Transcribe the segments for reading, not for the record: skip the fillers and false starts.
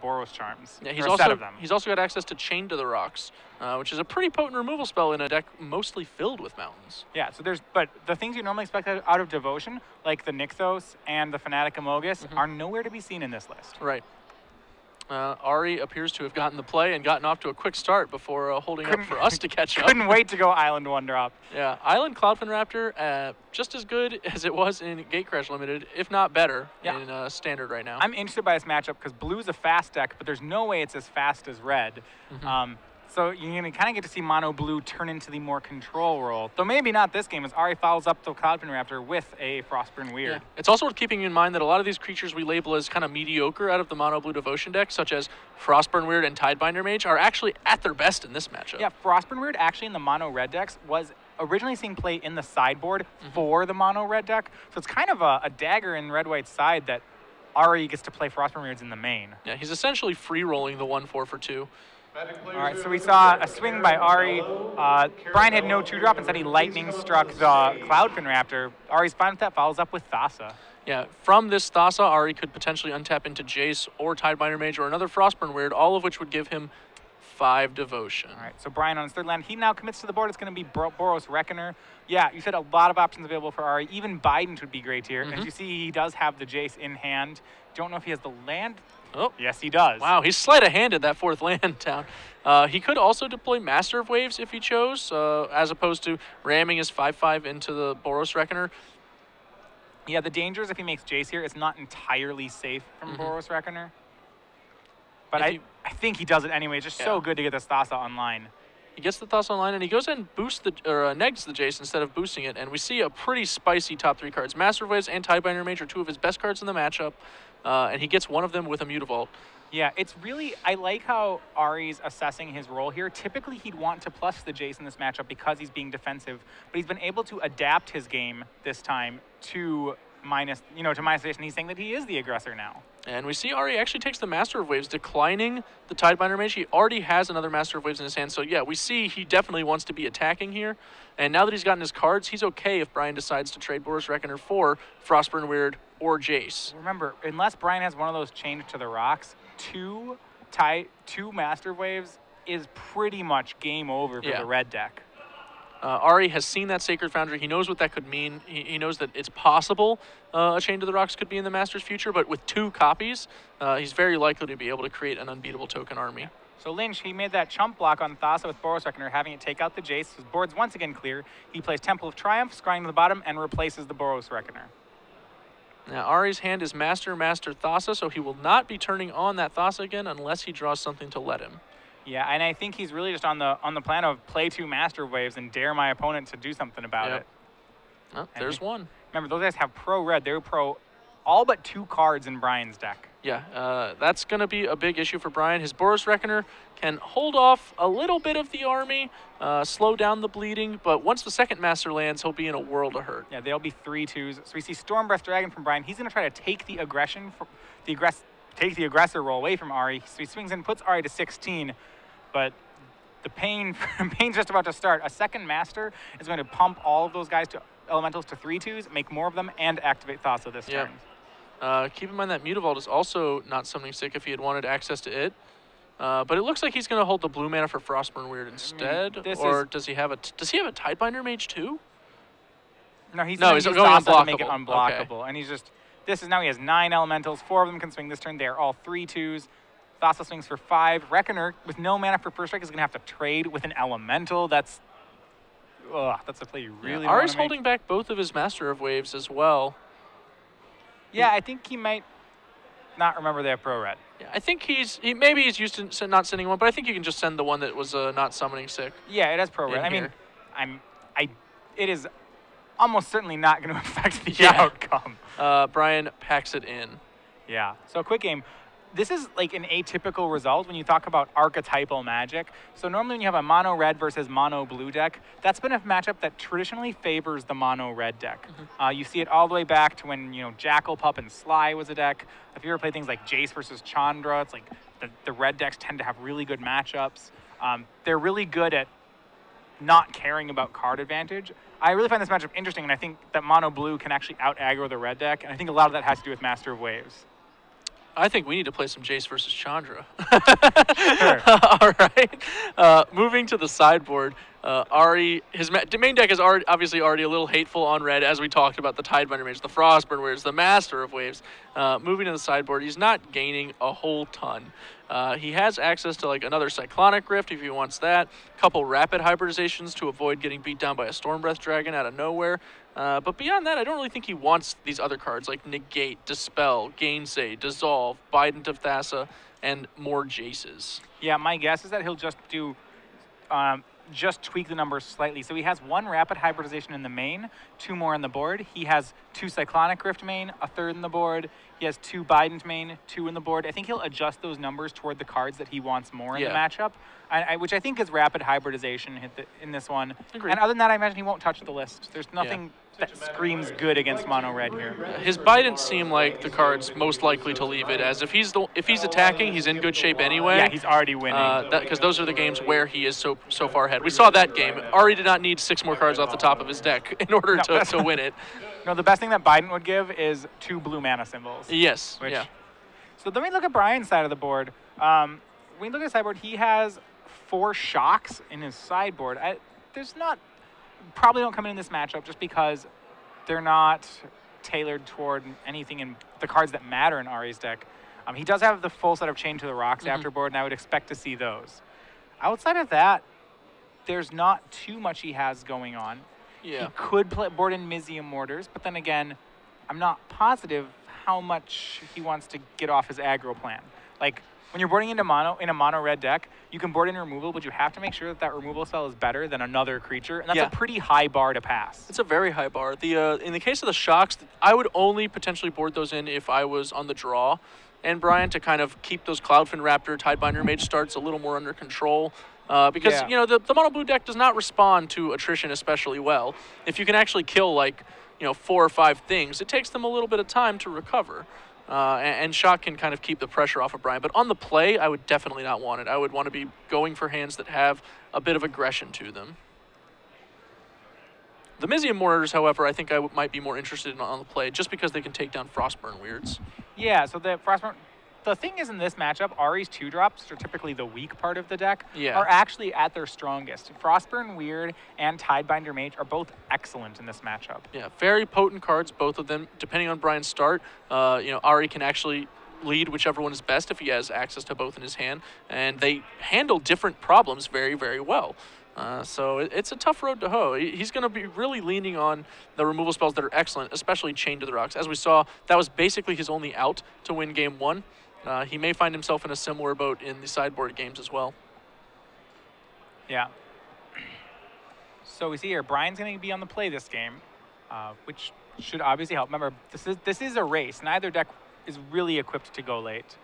Boros Charms. Yeah, a set of them. He's also got access to Chain to the Rocks, which is a pretty potent removal spell in a deck mostly filled with mountains. Yeah, so but the things you normally expect out of Devotion, like the Nykthos and the Fanatic Amogus, are nowhere to be seen in this list. Right. Ari appears to have gotten the play and gotten off to a quick start before holding up for us to catch up. Couldn't wait to go Island 1-drop. Yeah, Island Cloudfin Raptor, just as good as it was in Gatecrash Limited, if not better in Standard right now. I'm interested by this matchup because blue's a fast deck, but there's no way it's as fast as red. So you're going to kind of get to see Mono Blue turn into the more control role. Though maybe not this game, as Ari follows up the Cloudfin Raptor with a Frostburn Weird. Yeah. It's also worth keeping in mind that a lot of these creatures we label as kind of mediocre out of the Mono Blue Devotion deck, such as Frostburn Weird and Tidebinder Mage, are actually at their best in this matchup. Yeah, Frostburn Weird actually in the Mono Red decks was originally seeing play in the sideboard for the Mono Red deck. So it's kind of a dagger in Red-White's side that Ari gets to play Frostburn Weirds in the main. Yeah, he's essentially free-rolling the 1/4 for 2. All right, so we saw a swing by Ari. Brian had no 2-drop, instead he lightning struck the Cloudfin Raptor. Ari's fine with that, follows up with Thassa. Yeah, from this Thassa, Ari could potentially untap into Jace or Tidebinder Mage or another Frostburn Weird, all of which would give him 5 Devotion. All right, so Brian on his third land, he now commits to the board. It's going to be Boros Reckoner. Yeah, you said a lot of options available for Ari. Even Bident would be great here. As you see, he does have the Jace in hand. Don't know if he has the land. Oh. Yes, he does. Wow, he's sleight-of-handed that 4th land down. He could also deploy Master of Waves if he chose, as opposed to ramming his 5/5 into the Boros Reckoner. Yeah, the danger is if he makes Jace here, it's not entirely safe from Boros Reckoner. But I think he does it anyway. It's just so good to get this Thassa online. He gets the Thassa online, and he goes and boosts negs the Jace instead of boosting it, and we see a pretty spicy top 3 cards. Master of Waves and Tidebinder Mage are 2 of his best cards in the matchup, and he gets one of them with a Mutavault. Yeah, it's really, I like how Ari's assessing his role here. Typically, he'd want to plus the Jace in this matchup because he's being defensive, but he's been able to adapt his game this time to minus Jace, and he's saying that he is the aggressor now. And we see Ari actually takes the Master of Waves, declining the Tidebinder Mage. He already has another Master of Waves in his hand, so yeah, we see he definitely wants to be attacking here. And now that he's gotten his cards, he's okay if Brian decides to trade Boros Reckoner for Frostburn Weird or Jace. Remember, unless Brian has one of those changed to the rocks, two Master Waves is pretty much game over for the red deck. Ari has seen that Sacred Foundry. He knows what that could mean. He knows that it's possible a Chain to the Rocks could be in the Master's future, but with 2 copies, he's very likely to be able to create an unbeatable token army. So Lynch, he made that chump block on Thassa with Boros Reckoner, having it take out the Jace. His board's once again clear. He plays Temple of Triumph, scrying to the bottom, and replaces the Boros Reckoner. Now, Ari's hand is Master, Thassa, so he will not be turning on that Thassa again unless he draws something to let him. Yeah, and I think he's really just on the plan of play 2 Master Waves and dare my opponent to do something about it. Oh, there's one. Remember, those guys have pro red. They're pro all but 2 cards in Brian's deck. Yeah, that's going to be a big issue for Brian. His Boros Reckoner can hold off a little bit of the army, slow down the bleeding, but once the second Master lands, he'll be in a world of hurt. Yeah, they'll be 3/2s. So we see Stormbreath Dragon from Brian. He's going to try to take the aggression, take the aggressor role away from Ari. So he swings in, puts Ari to 16, but the pain's just about to start. A second Master is going to pump all of those guys to elementals to 3/2s, make more of them, and activate Thassa this turn. Keep in mind that Mutavault is also not summoning sick if he had wanted access to it. But it looks like he's going to hold the blue mana for Frostburn Weird instead. Does he have a Tidebinder Mage too? No, he's going to make it unblockable. Okay. And he's just, now he has 9 elementals. 4 of them can swing this turn. They are all 3/2s. Thassa swings for 5. Reckoner, with no mana for first strike, is going to have to trade with an elemental. That's a play you really want to make. Ari's holding back both of his Master of Waves as well. Yeah, I think he might not remember they have pro red. Yeah, I think maybe he's used to not sending one, but I think you can just send the one that was not summoning sick. Yeah, it has pro red. I mean, it is almost certainly not going to affect the outcome. Brian packs it in. Yeah. So quick game. This is like an atypical result when you talk about archetypal Magic. So normally when you have a mono red versus mono blue deck, that's been a matchup that traditionally favors the mono red deck. You see it all the way back to when Jackal, Pup, and Sly was a deck. If you ever play things like Jace versus Chandra, it's like the red decks tend to have really good matchups. They're really good at not caring about card advantage. I really find this matchup interesting, and I think that mono blue can actually out aggro the red deck, and I think a lot of that has to do with Master of Waves. I think we need to play some Jace versus Chandra. Sure. All right. Moving to the sideboard, Ari, his main deck is obviously already a little hateful on red, as we talked about the Tidebinder Mage, the Frostburn Weirds, the Master of Waves. Moving to the sideboard, he's not gaining a whole ton. He has access to like another Cyclonic Rift if he wants that, a couple rapid hybridizations to avoid getting beat down by a Stormbreath Dragon out of nowhere. But beyond that, I don't really think he wants these other cards like Negate, Dispel, Gainsay, Dissolve, Bident of Thassa, and more Jaces. Yeah, my guess is that he'll just do, just tweak the numbers slightly. So he has 1 rapid hybridization in the main, 2 more on the board. He has 2 Cyclonic Rift main, a 3rd in the board. He has 2 Bident main, 2 in the board. I think he'll adjust those numbers toward the cards that he wants more in the matchup, which I think is rapid hybridization in this one. Agreed. And other than that, I imagine he won't touch the list. There's nothing that screams good against mono red here. His Bidents seem like the cards most likely to leave it, as if he's attacking, he's in good shape anyway. Yeah, he's already winning. Because those are the games where he is so far ahead. We saw that game. Ari did not need 6 more cards off the top of his deck in order to win it. No, the best thing that Bident would give is 2 blue mana symbols. Yes, which, yeah. So then we look at Brian's side of the board. When we look at sideboard, he has 4 shocks in his sideboard. Probably don't come in this matchup just because they're not tailored toward anything in the cards that matter in Ari's deck. He does have the full set of Chain to the Rocks afterboard, and I would expect to see those. Outside of that, there's not too much he has going on. Yeah. He could board in Mizium Mortars, but then again, I'm not positive how much he wants to get off his aggro plan. Like, when you're boarding into in a mono red deck, you can board in removal, but you have to make sure that removal spell is better than another creature, and that's a pretty high bar to pass. It's a very high bar. In the case of the shocks, I would only potentially board those in if I was on the draw, and Brian, to kind of keep those Cloudfin Raptor, Tidebinder Mage starts a little more under control. Because the mono blue deck does not respond to attrition especially well. If you can actually kill like 4 or 5 things, it takes them a little bit of time to recover. And shock can kind of keep the pressure off of Brian. But on the play, I would definitely not want it. I would want to be going for hands that have a bit of aggression to them. The Mizium Mortars, however, I think I might be more interested in on the play just because they can take down Frostburn Weirds. Yeah, so the Frostburn... The thing is, in this matchup, Ari's 2-drops, which are typically the weak part of the deck, are actually at their strongest. Frostburn Weird and Tidebinder Mage are both excellent in this matchup. Yeah, very potent cards, both of them. Depending on Brian's start, Ari can actually lead whichever one is best if he has access to both in his hand, and they handle different problems very, very well. So it's a tough road to hoe. He's going to be really leaning on the removal spells that are excellent, especially Chain to the Rocks. As we saw, that was basically his only out to win game 1. He may find himself in a similar boat in the sideboard games as well. Yeah. So we see here, Brian's going to be on the play this game, which should obviously help. Remember, this is a race. Neither deck is really equipped to go late.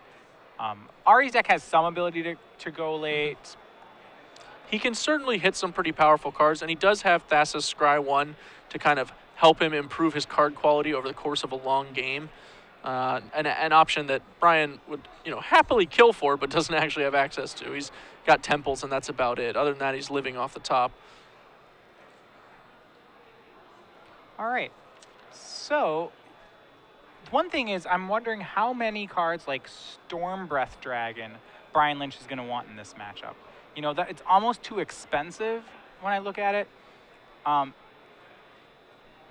Ari's deck has some ability to go late. He can certainly hit some pretty powerful cards, and he does have Thassa's Scry 1 to kind of help him improve his card quality over the course of a long game. An option that Brian would, happily kill for, but doesn't actually have access to. He's got Temples, and that's about it. Other than that, he's living off the top. All right. So, one thing is, I'm wondering how many cards like Stormbreath Dragon Brian Lynch is going to want in this matchup. That it's almost too expensive when I look at it.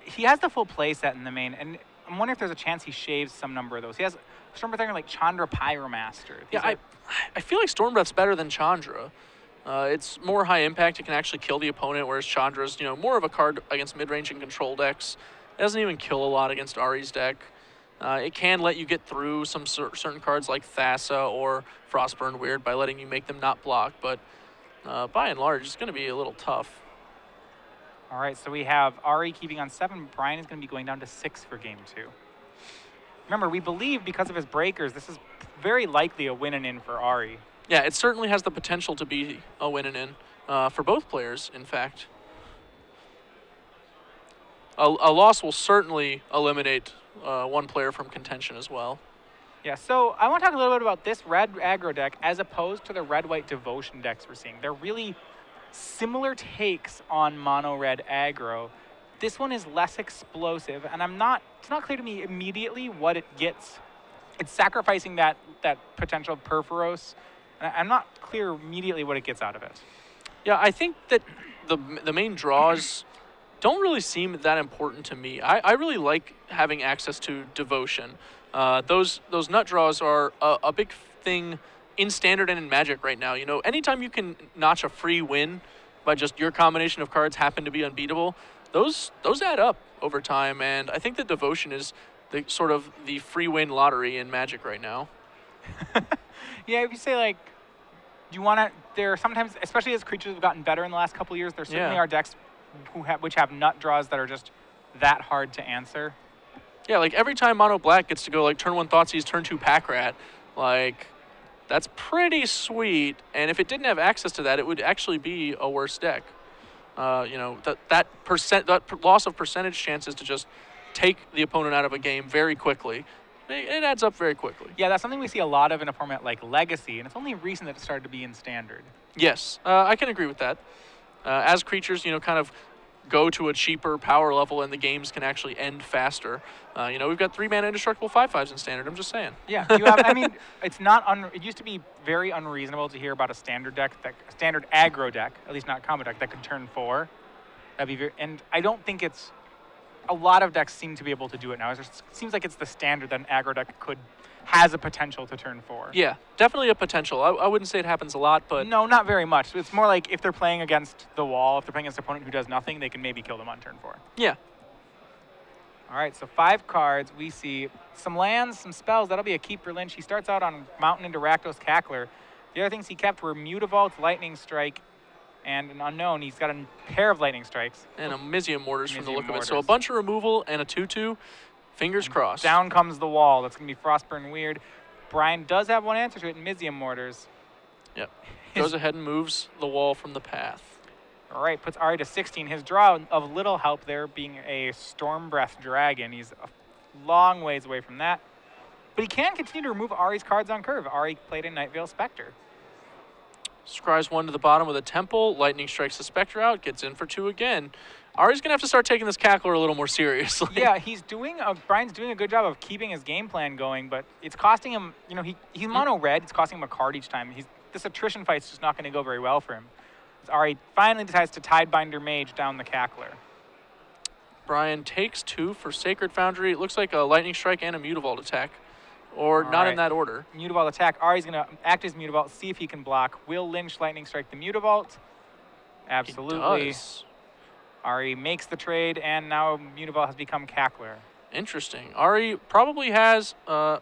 He has the full play set in the main, and I'm wondering if there's a chance he shaves some number of those. He has Stormbreath Dragon like Chandra Pyromaster. I feel like Stormbreath's better than Chandra. It's more high impact. It can actually kill the opponent, whereas Chandra's, more of a card against mid-range and control decks. It doesn't even kill a lot against Ari's deck. It can let you get through some certain cards like Thassa or Frostburn Weird by letting you make them not block, but by and large, it's going to be a little tough. All right, so we have Ari keeping on 7. Brian is going to be going down to 6 for game 2. Remember, we believe because of his breakers, this is very likely a win and in for Ari. Yeah, it certainly has the potential to be a win and in for both players, in fact. A loss will certainly eliminate one player from contention as well. Yeah, so I want to talk a little bit about this red aggro deck as opposed to the red-white devotion decks we're seeing. They're really similar takes on mono red aggro. This one is less explosive, and it's not clear to me immediately what it gets it's sacrificing that potential Perforos. And I'm not clear immediately what it gets out of it. Yeah, I think that the main draws don't really seem that important to me. I really like having access to Devotion. Those nut draws are a big thing in Standard and in Magic right now. You know, anytime you can notch a free win by just your combination of cards happen to be unbeatable, those add up over time, and I think that Devotion is the sort of the free win lottery in Magic right now. Yeah, if you say like, do you want to? There are sometimes, especially as creatures have gotten better in the last couple of years, there certainly are decks which have nut draws that are just that hard to answer. Yeah, like every time Mono Black gets to go like turn 1 Thoughtseize, turn 2 Pack Rat, like that's pretty sweet. And if it didn't have access to that, it would actually be a worse deck. You know, that loss of percentage chances to just take the opponent out of a game very quickly. It adds up very quickly. Yeah, that's something we see a lot of in a format like Legacy, and it's only recent that it started to be in Standard. Yes, I can agree with that. As creatures, you know, kind of go to a cheaper power level and the games can actually end faster. You know, we've got 3-mana indestructible 5/5s in Standard, I'm just saying. Yeah, you have, I mean, it's not, it used to be very unreasonable to hear about a Standard deck, Standard aggro deck, at least not combo deck, that could turn 4. That'd be very, and I don't think it's, a lot of decks seem to be able to do it now. It just seems like it's the Standard that an aggro deck has a potential to turn 4. Yeah, definitely a potential. I wouldn't say it happens a lot, but... No, not very much. It's more like if they're playing against the wall, if they're playing against an opponent who does nothing, they can maybe kill them on turn 4. Yeah. All right, so 5 cards. We see some lands, some spells. That'll be a keeper Lynch. He starts out on Mountain into Rakdos Cackler. The other things he kept were Mutavault, Lightning Strike, and an unknown. He's got a pair of Lightning Strikes. And a Mizium Mortars from the look of it. So a bunch of removal and a 2/2. Fingers crossed. Down comes the wall. That's going to be Frostburn Weird. Brian does have one answer to it in Mizium Mortars. Yep. Goes ahead and moves the wall from the path. All right, puts Ari to 16. His draw of little help there being a Storm Breath Dragon. He's a long ways away from that. But he can continue to remove Ari's cards on curve. Ari played a Nightveil Spectre. Scries 1 to the bottom with a Temple. Lightning strikes the Spectre out. Gets in for 2 again. Ari's going to have to start taking this Cackler a little more seriously. Yeah, Brian's doing a good job of keeping his game plan going, but it's costing him, you know, he's mono red. It's costing him a card each time. This attrition fight's just not going to go very well for him. Ari finally decides to Tidebinder Mage down the Cackler. Brian takes 2 for Sacred Foundry. It looks like a Lightning Strike and a Mutavault attack. Or not in that order. Mutavault attack. Ari's going to act as Mutavault, see if he can block. Will Lynch Lightning Strike the Mutavault? Absolutely. He does. Ari makes the trade, and now Mutavault has become Cackler. Interesting. Ari probably has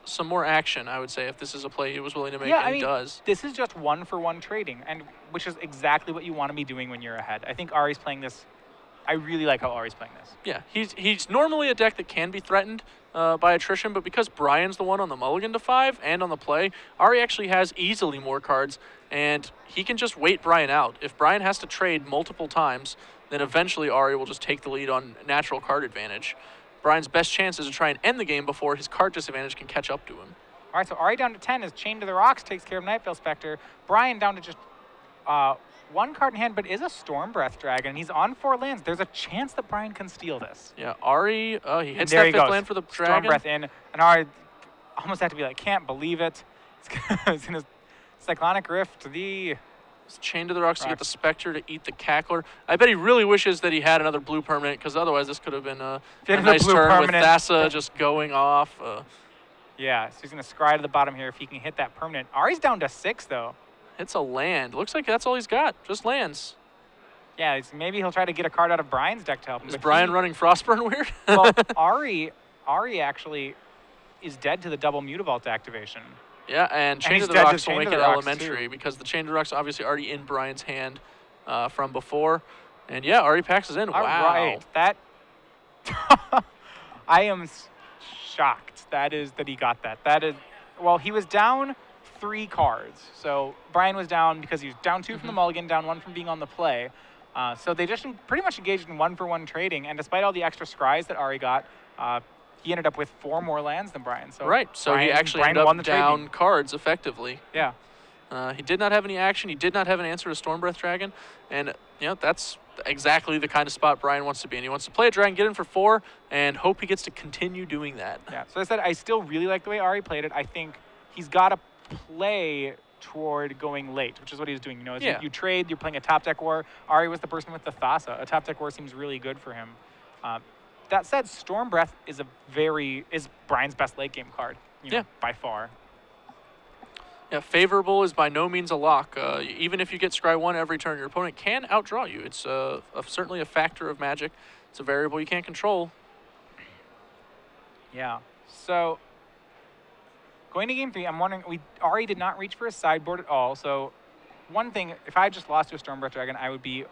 some more action, I would say, if this is a play he was willing to make, and he does. This is just 1-for-1 trading, and which is exactly what you want to be doing when you're ahead. I think Ari's playing this. I really like how Ari's playing this. Yeah, he's normally a deck that can be threatened by attrition, but because Brian's the one on the mulligan to 5 and on the play, Ari actually has easily more cards, and he can just wait Brian out. If Brian has to trade multiple times, then eventually Ari will just take the lead on natural card advantage. Brian's best chance is to try and end the game before his card disadvantage can catch up to him. All right, so Ari down to 10 is Chained to the Rocks, takes care of Nightveil Spectre. Brian down to just 1 card in hand, but is a Storm Breath Dragon. He's on 4 lands. There's a chance that Brian can steal this. Yeah, Ari, he hits that 5th land for the Dragon. Storm Breath in, and Ari almost had to be like, can't believe it. It's in his Cyclonic Rift, Chained to the Rocks to get the Spectre to eat the Cackler. I bet he really wishes that he had another blue permanent, because otherwise this could have been a nice turn with Thassa just going off. Yeah, so he's going to scry to the bottom here if he can hit that permanent. Ari's down to 6, though. It's a land. Looks like that's all he's got, just lands. Yeah, maybe he'll try to get a card out of Brian's deck to help him. Is Brian running Frostburn Weird? Well, Ari actually is dead to the double Mutavault activation. Yeah, and Chain of the Rocks will make it elementary because the Chain of the Rocks obviously already in Brian's hand from before. And yeah, Ari packs is in. All wow. Right. That I am shocked that he got that. That is, well, he was down 3 cards. So Brian was down because he was down 2 from the mulligan, down 1 from being on the play. So they just pretty much engaged in 1-for-1 trading. And despite all the extra scries that Ari got, he ended up with 4 more lands than Brian. So right, so Brian, he actually ended up down cards effectively. Yeah. He did not have any action. He did not have an answer to Storm Breath Dragon. And, you know, that's exactly the kind of spot Brian wants to be in. He wants to play a dragon, get in for 4, and hope he gets to continue doing that. Yeah, so I said I still really like the way Ari played it. I think he's got to play toward going late, which is what he's doing. You know, as you trade, you're playing a top deck war. Ari was the person with the Thassa. A top deck war seems really good for him. That said, Storm Breath is Brian's best late game card, you know, by far. Yeah, favorable is by no means a lock. Even if you get Scry 1 every turn, your opponent can outdraw you. It's certainly a factor of Magic. It's a variable you can't control. Yeah. So going to game 3, I'm wondering, Ari did not reach for a sideboard at all. So one thing, if I just lost to a Storm Breath Dragon, I would be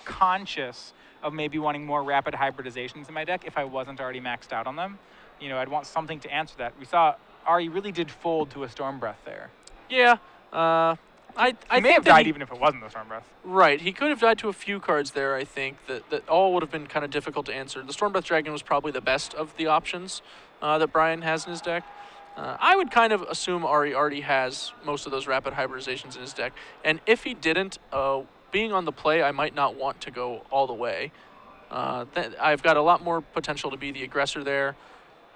conscious of maybe wanting more rapid hybridizations in my deck if I wasn't already maxed out on them. You know, I'd want something to answer that. We saw Ari really did fold to a Storm Breath there. Yeah. He may have died even if it wasn't the Storm Breath. Right. He could have died to a few cards there, I think, that all would have been kind of difficult to answer. The Storm Breath Dragon was probably the best of the options that Brian has in his deck. I would kind of assume Ari already has most of those rapid hybridizations in his deck. And if he didn't, being on the play, I might not want to go all the way. I've got a lot more potential to be the aggressor there.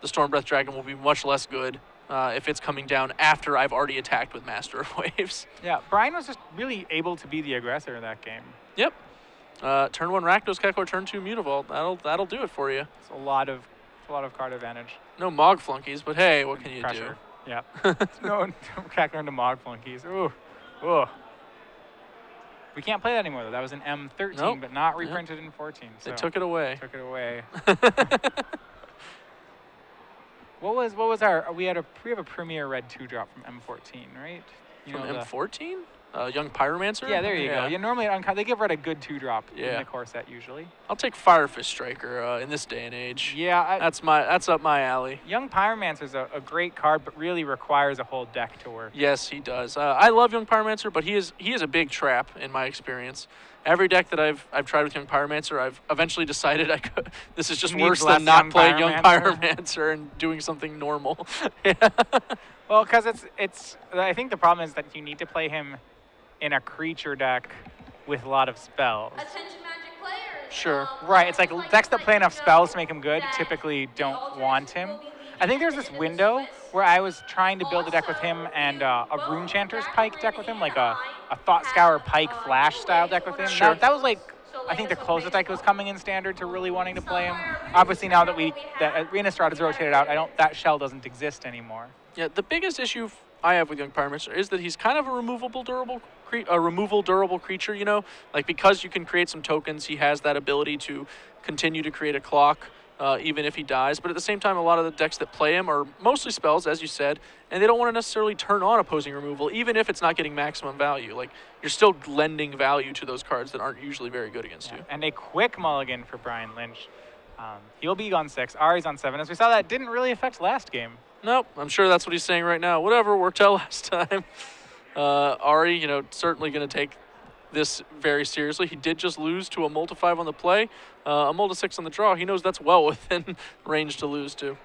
The Storm Breath Dragon will be much less good if it's coming down after I've already attacked with Master of Waves. Yeah, Brian was just really able to be the aggressor in that game. Yep. Turn 1 Rakdos Gecko, turn 2 Mutavault. That'll do it for you. It's a lot of card advantage. No Mog Flunkies, but hey, what can you Pressure. do? Yeah. no Crackler into Mog Flunkies. Ooh. Ooh. We can't play that anymore though. That was in M13, nope. but not reprinted in 14. So they took it away. Took it away. What was our? We have a Premier Red 2-drop from M14, right? You from know, M14? Young Pyromancer? Yeah, there you go. Yeah, normally they give Red a good 2-drop in the core set usually. I'll take Firefist Striker in this day and age. Yeah, that's up my alley. Young Pyromancer's a great card, but really requires a whole deck to work. Yes, he does. I love Young Pyromancer, but he is a big trap in my experience. Every deck that I've tried with Young Pyromancer, I've eventually decided this is just worse than not playing Young Pyromancer and doing something normal. Well, because I think the problem is that you need to play him in a creature deck with a lot of spells. Attention Magic players. Sure. Right, it's like decks that play enough spells to make him good typically don't want him. I think there's this window where I was trying to build a deck with him and a Rune Chanter's Pike deck with him, like a Thought Scour Pike Flash style deck with him. Sure. That was like, I think the closest I was coming in Standard to really wanting to play him. Obviously now that Innistrad has rotated out, that shell doesn't exist anymore. Yeah, the biggest issue I have with Young Pyromancer is that he's kind of a removable durable creature, you know? Like, because you can create some tokens, he has that ability to continue to create a clock even if he dies. But at the same time, a lot of the decks that play him are mostly spells, as you said, and they don't want to necessarily turn on opposing removal, even if it's not getting maximum value. Like, you're still lending value to those cards that aren't usually very good against you. And a quick mulligan for Brian Lynch. He'll be on 6, Ari's on 7. As we saw, that didn't really affect last game. Nope, I'm sure that's what he's saying right now. Whatever, worked out last time. Ari, you know, certainly going to take this very seriously. He did just lose to a Multi-5 on the play, a Multi-6 on the draw. He knows that's well within range to lose to.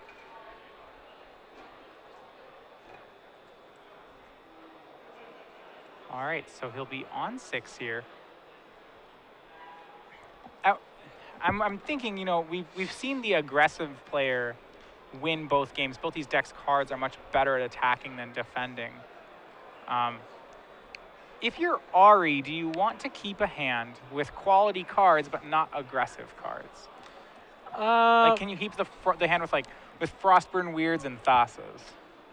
All right, so he'll be on 6 here. I'm thinking, you know, we've seen the aggressive player win both games. Both these decks' cards are much better at attacking than defending. If you're Ari, do you want to keep a hand with quality cards but not aggressive cards? Like, can you keep the hand with Frostburn Weirds and Thassas?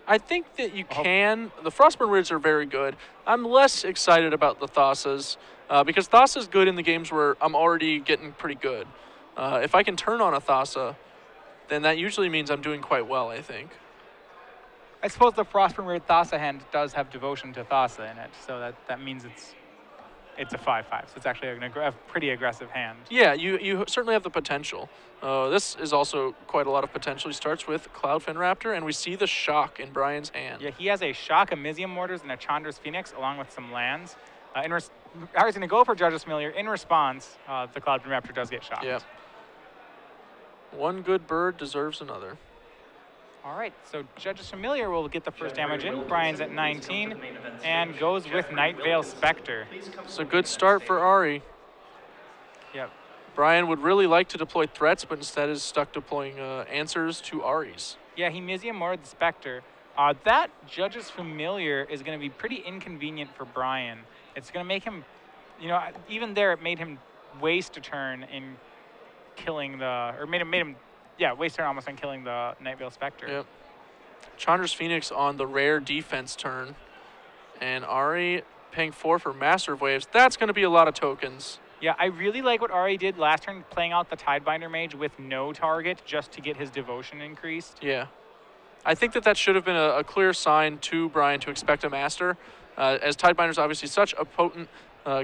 I think that you can. The Frostburn Weirds are very good. I'm less excited about the Thassas because Thassa's good in the games where I'm already getting pretty good. If I can turn on a Thassa, then that usually means I'm doing quite well, I think. I suppose the Frostburn Weird Thassa hand does have Devotion to Thassa in it, so that means it's a 5/5. So it's actually a pretty aggressive hand. Yeah, you certainly have the potential. This is also quite a lot of potential. He starts with Cloudfin Raptor, and we see the Shock in Brian's hand. Yeah, he has a Shock, a Mizium Mortars, and a Chandra's Phoenix, along with some lands. I was going to go for Judge's Familiar. In response, the Cloudfin Raptor does get shocked. Yeah. One good bird deserves another. All right, so Judge's Familiar will get the first damage in. Brian's at 19 and goes with Night Veil Spectre. It's a good start for Ari. Yep. Brian would really like to deploy threats, but instead is stuck deploying answers to Ari's. Yeah, he Museum more the Spectre. That Judge's Familiar is going to be pretty inconvenient for Brian. It's going to make him, you know, even there it made him waste a turn in killing the, or made him, yeah, waste a turn almost on killing the Nightveil Spectre. Yep. Chandra's Phoenix on the rare defense turn, and Ari paying 4 for Master of Waves. That's going to be a lot of tokens. Yeah, I really like what Ari did last turn, playing out the Tidebinder Mage with no target just to get his devotion increased. Yeah. I think that should have been a clear sign to Brian to expect a Master, as Tidebinder is obviously such a potent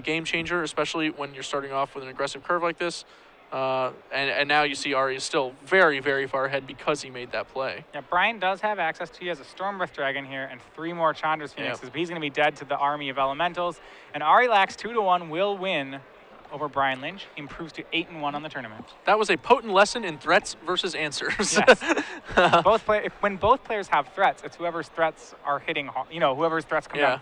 game changer, especially when you're starting off with an aggressive curve like this. And now you see Ari is still very, very far ahead because he made that play. Yeah, Brian does have access to, he has a Storm Rift Dragon here and 3 more Chandra's Phoenixes, but he's going to be dead to the army of elementals. And Ari Lax 2-1 will win over Brian Lynch, improves to 8-1 on the tournament. That was a potent lesson in threats versus answers. Yes. When both players have threats, it's whoever's threats are hitting, you know, whoever's threats come down